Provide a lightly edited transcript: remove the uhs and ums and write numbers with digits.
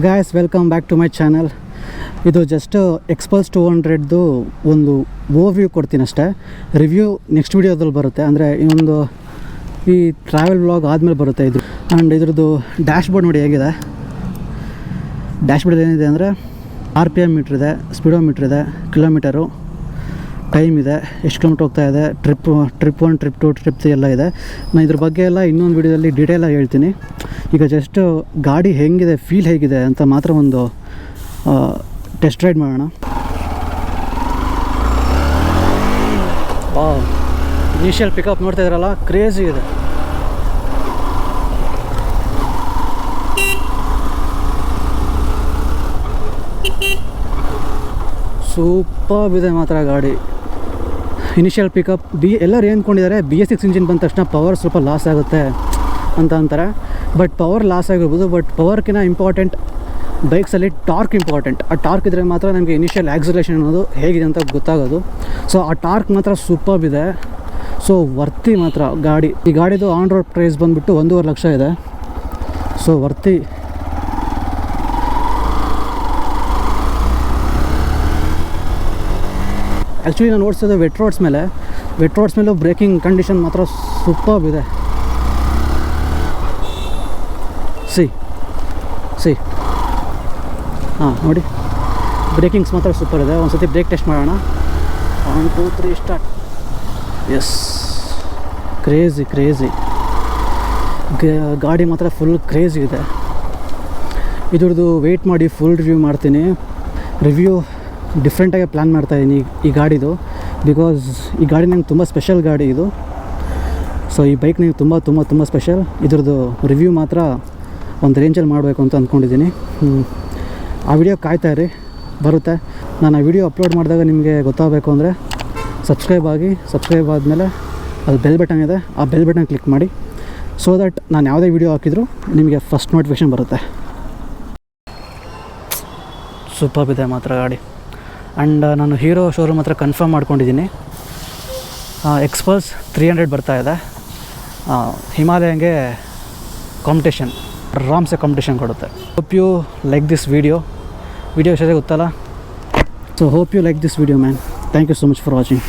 Guys welcome back to my channel. ಇದು just Xpulse 200ದು ಒಂದು ಓವರ್ವ್ಯೂ ಕೊಡ್ತೀನಿ ಅಷ್ಟೇ. ರಿವ್ಯೂ ನೆಕ್ಸ್ಟ್ ವೀಡಿಯೋದಲ್ಲಿ ಬರುತ್ತೆ, ಅಂದರೆ ಇನ್ನೊಂದು ಈ ಟ್ರಾವೆಲ್ ವ್ಲಾಗ್ ಆದಮೇಲೆ ಬರುತ್ತೆ ಇದು. ಆ್ಯಂಡ್ ಇದ್ರದ್ದು ಡ್ಯಾಶ್ ಬೋರ್ಡ್ ನೋಡಿ ಹೇಗಿದೆ. ಡ್ಯಾಶ್ ಬೋರ್ಡ್ ಏನಿದೆ ಅಂದರೆ RPM ಮೀಟ್ರ್ ಇದೆ, ಸ್ಪೀಡೋಮೀಟ್ರ್ ಇದೆ, ಕಿಲೋಮೀಟರು, ಟೈಮ್ ಇದೆ, ಎಷ್ಟು ಕಿಲೋಮೀಟ್ರ್ ಹೋಗ್ತಾ ಇದೆ, ಟ್ರಿಪ್ 1, ಟ್ರಿಪ್ 2, ಟ್ರಿಪ್ 3 ಎಲ್ಲ ಇದೆ. ನಾನು ಇದ್ರ ಬಗ್ಗೆ ಎಲ್ಲ ಇನ್ನೊಂದು ವೀಡಿಯೋದಲ್ಲಿ ಡೀಟೇಲಾಗಿ ಹೇಳ್ತೀನಿ. ಈಗ ಜಸ್ಟ್ ಗಾಡಿ ಹೆಂಗಿದೆ, ಫೀಲ್ ಹೇಗಿದೆ ಅಂತ ಮಾತ್ರ ಒಂದು ಟೆಸ್ಟ್ ರೈಡ್ ಮಾಡೋಣ. ಇನಿಷಿಯಲ್ ಪಿಕಪ್ ನೋಡ್ತಾ ಇದ್ರಲ್ಲ, ಕ್ರೇಜಿ ಇದೆ. ಸೂಪರ್ ಇದೆ ಮಾತ್ರ ಗಾಡಿ. ಇನಿಷಿಯಲ್ ಪಿಕಪ್ ಎಲ್ಲರೂ ಏನು ಅಂದ್ಕೊಂಡಿದ್ದಾರೆ, BS6 ಇಂಜಿನ್ ಬಂದ ತಕ್ಷಣ ಪವರ್ ಸ್ವಲ್ಪ ಲಾಸ್ ಆಗುತ್ತೆ ಅಂತ ಅಂತಾರೆ. ಬಟ್ ಪವರ್ ಲಾಸ್ ಆಗಿರ್ಬೋದು, ಬಟ್ ಪವರ್ಕಿಂತ ಇಂಪಾರ್ಟೆಂಟ್ ಬೈಕ್ಸಲ್ಲಿ ಟಾರ್ಕ್ ಇಂಪಾರ್ಟೆಂಟ್. ಆ ಟಾರ್ಕ್ ಇದ್ದರೆ ಮಾತ್ರ ನಮಗೆ ಇನಿಷಿಯಲ್ ಆಕ್ಸಲೇಷನ್ ಅನ್ನೋದು ಹೇಗಿದೆ ಅಂತ ಗೊತ್ತಾಗೋದು. ಸೊ ಆ ಟಾರ್ಕ್ ಮಾತ್ರ ಸೂಪರ್ ಇದೆ. ಸೊ ವರ್ತಿ ಮಾತ್ರ ಗಾಡಿ. ಈ ಗಾಡಿದು ಆನ್ ರೋಡ್ ಪ್ರೈಸ್ ಬಂದುಬಿಟ್ಟು 1.5 ಲಕ್ಷ ಇದೆ. ಸೊ ವರ್ತಿ. ಆ್ಯಕ್ಚುಲಿ ನಾನು ಓಡಿಸೋದು ವೆಟ್ ರೋಡ್ಸ್ ಮೇಲೂ ಬ್ರೇಕಿಂಗ್ ಕಂಡೀಷನ್ ಮಾತ್ರ ಸೂಪರ್ ಇದೆ. ಸಿ ಹಾಂ ನೋಡಿ, ಬ್ರೇಕಿಂಗ್ಸ್ ಮಾತ್ರ ಸೂಪರ್ ಇದೆ. ಒಂದು ಸತಿ ಬ್ರೇಕ್ ಟೆಸ್ಟ್ ಮಾಡೋಣ. 1, 2, 3 ಸ್ಟಾರ್ಟ್. ಎಸ್, ಕ್ರೇಜಿ ಗಾಡಿ ಮಾತ್ರ ಫುಲ್ ಕ್ರೇಜಿ ಇದೆ. ಇದ್ರದ್ದು ವೆಯ್ಟ್ ಮಾಡಿ ಫುಲ್ ರಿವ್ಯೂ ಮಾಡ್ತೀನಿ. ರಿವ್ಯೂ ಡಿಫ್ರೆಂಟಾಗಿ ಪ್ಲ್ಯಾನ್ ಮಾಡ್ತಾಯಿದ್ದೀನಿ ಈ ಗಾಡಿದು. ಬಿಕಾಸ್ ಈ ಗಾಡಿ ನಂಗೆ ತುಂಬ ಸ್ಪೆಷಲ್ ಗಾಡಿ ಇದು. ಸೊ ಈ ಬೈಕ್ ನಂಗೆ ತುಂಬ ಸ್ಪೆಷಲ್. ಇದ್ರದ್ದು ರಿವ್ಯೂ ಮಾತ್ರ ಒಂದು ರೇಂಜಲ್ಲಿ ಮಾಡಬೇಕು ಅಂತ ಅಂದ್ಕೊಂಡಿದ್ದೀನಿ. ಆ ವಿಡಿಯೋ ಕಾಯ್ತಾಯಿರಿ, ಬರುತ್ತೆ. ನಾನು ಆ ವಿಡಿಯೋ ಅಪ್ಲೋಡ್ ಮಾಡಿದಾಗ ನಿಮಗೆ ಗೊತ್ತಾಗಬೇಕು ಅಂದರೆ ಸಬ್ಸ್ಕ್ರೈಬ್ ಆದಮೇಲೆ ಅದು ಬೆಲ್ ಬಟನ್ ಇದೆ, ಆ ಬೆಲ್ ಬಟನ್ ಕ್ಲಿಕ್ ಮಾಡಿ. ಸೊ ದಟ್ ನಾನು ಯಾವುದೇ ವಿಡಿಯೋ ಹಾಕಿದರೂ ನಿಮಗೆ ಫಸ್ಟ್ ನೋಟಿಫಿಕೇಷನ್ ಬರುತ್ತೆ. ಸೂಪರ್ ಇದೆ ಮಾತ್ರ ಗಾಡಿ. ಆ್ಯಂಡ್ ನಾನು ಹೀರೋ ಶೋರೂಮ್ ಹತ್ರ ಕನ್ಫರ್ಮ್ ಮಾಡ್ಕೊಂಡಿದ್ದೀನಿ. ಎಕ್ಸ್ಪಲ್ಸ್ 300 ಬರ್ತಾಯಿದೆ. ಹಿಮಾಲಯನ್ಗೆ ಕಾಂಪಿಟೇಷನ್, ಆರಾಮ್ಸೆ ಕಾಂಪಿಟೇಷನ್ ಕೊಡುತ್ತೆ. Hope you like this video ಇಷ್ಟೇ ಗೊತ್ತಲ್ಲ. So hope you like this video man. Thank you so much for watching.